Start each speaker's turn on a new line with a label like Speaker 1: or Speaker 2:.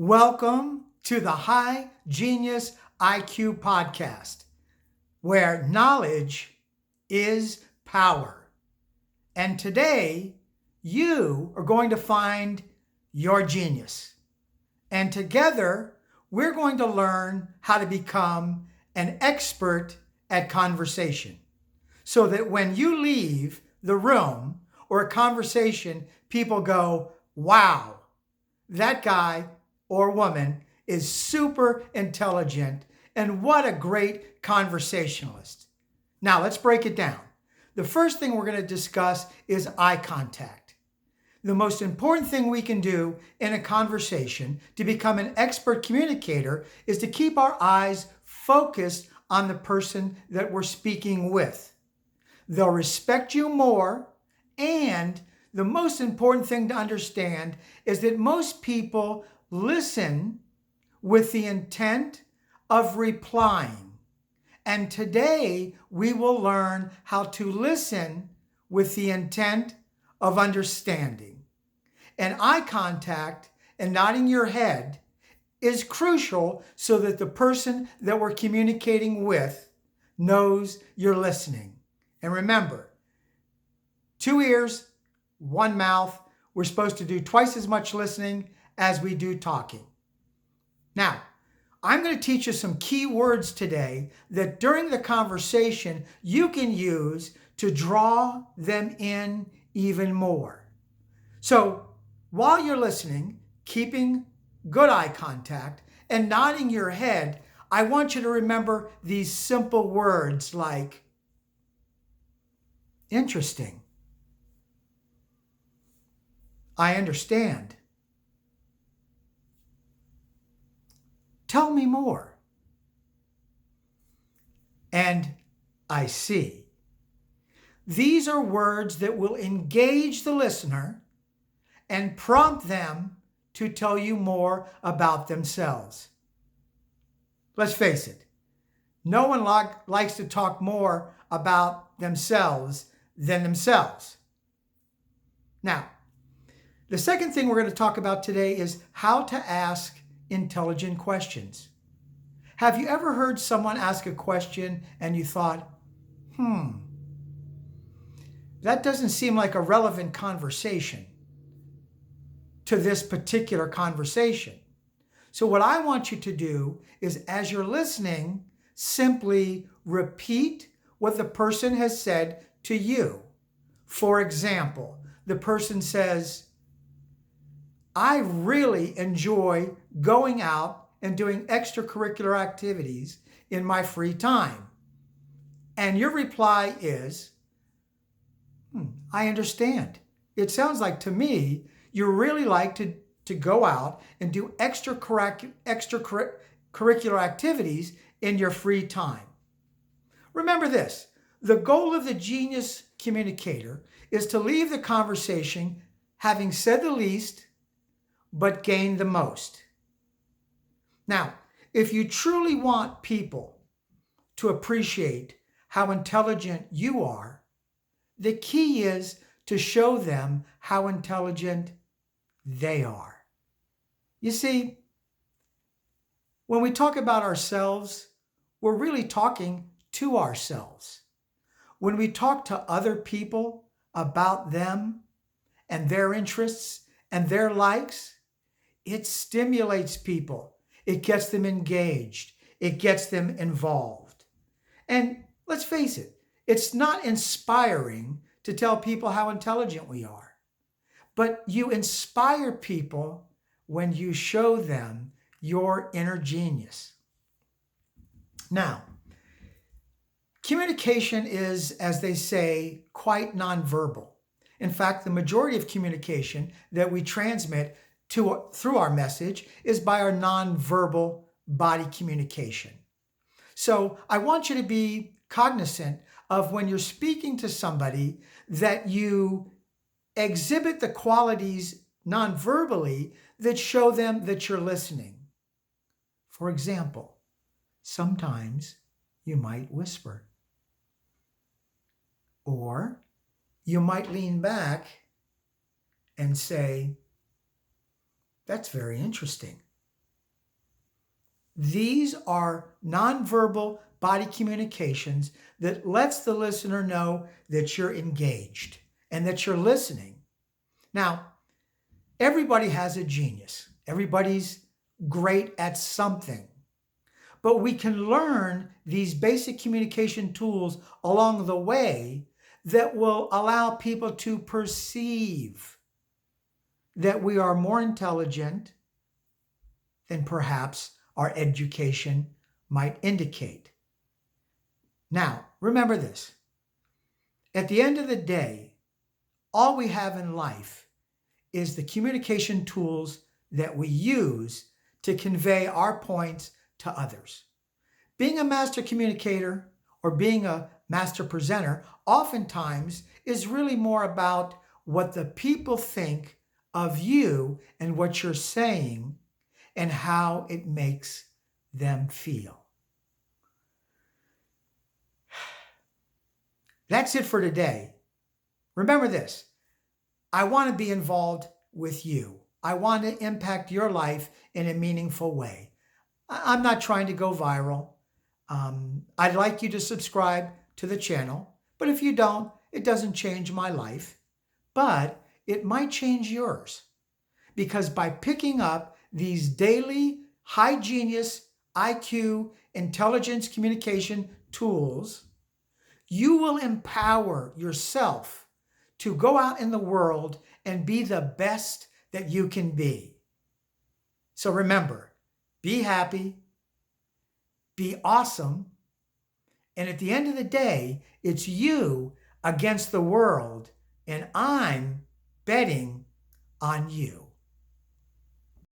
Speaker 1: Welcome to the High Genius IQ podcast, where knowledge is power. And today, you are going to find your genius. And together, we're going to learn how to become an expert at conversation, so that when you leave the room or a conversation, people go, wow, that guy or woman is super intelligent, and what a great conversationalist. Now, let's break it down. The first thing we're going to discuss is eye contact. The most important thing we can do in a conversation to become an expert communicator is to keep our eyes focused on the person that we're speaking with. They'll respect you more, and the most important thing to understand is that most people listen with the intent of replying. And today we will learn how to listen with the intent of understanding. And eye contact and nodding your head is crucial so that the person that we're communicating with knows you're listening. And remember, 2 ears, 1 mouth. We're supposed to do twice as much listening as we do talking. Now, I'm going to teach you some key words today that during the conversation you can use to draw them in even more. So while you're listening, keeping good eye contact and nodding your head, I want you to remember these simple words like interesting, I understand, tell me more, and I see. These are words that will engage the listener and prompt them to tell you more about themselves. Let's face it, no one likes to talk more about themselves than themselves. Now, the second thing we're going to talk about today is how to ask intelligent questions. Have you ever heard someone ask a question and you thought, that doesn't seem like a relevant conversation to this particular conversation? So what I want you to do is, as you're listening, simply repeat what the person has said to you. For example, the person says, I really enjoy going out and doing extracurricular activities in my free time. And your reply is, I understand. It sounds like to me you really like to go out and do extracurricular activities in your free time. Remember this, the goal of the genius communicator is to leave the conversation having said the least, but gain the most. Now, if you truly want people to appreciate how intelligent you are, the key is to show them how intelligent they are. You see, when we talk about ourselves, we're really talking to ourselves. When we talk to other people about them and their interests and their likes, it stimulates people. It gets them engaged. It gets them involved. And let's face it, it's not inspiring to tell people how intelligent we are. But you inspire people when you show them your inner genius. Now, communication is, as they say, quite nonverbal. In fact, the majority of communication that we transmit through our message is by our nonverbal body communication. So I want you to be cognizant of when you're speaking to somebody that you exhibit the qualities nonverbally that show them that you're listening. For example, sometimes you might whisper, or you might lean back and say, that's very interesting. These are nonverbal body communications that lets the listener know that you're engaged and that you're listening. Now, everybody has a genius. Everybody's great at something. But we can learn these basic communication tools along the way that will allow people to perceive that we are more intelligent than perhaps our education might indicate. Now, remember this. At the end of the day, all we have in life is the communication tools that we use to convey our points to others. Being a master communicator or being a master presenter oftentimes is really more about what the people think of you and what you're saying and how it makes them feel. That's it for today. Remember this. I want to be involved with you. I want to impact your life in a meaningful way. I'm not trying to go viral. I'd like you to subscribe to the channel, but if you don't, it doesn't change my life, but it might change yours. Because by picking up these daily high genius IQ intelligence communication tools, you will empower yourself to go out in the world and be the best that you can be. So remember, be happy, be awesome, and at the end of the day, it's you against the world, and I'm betting on you.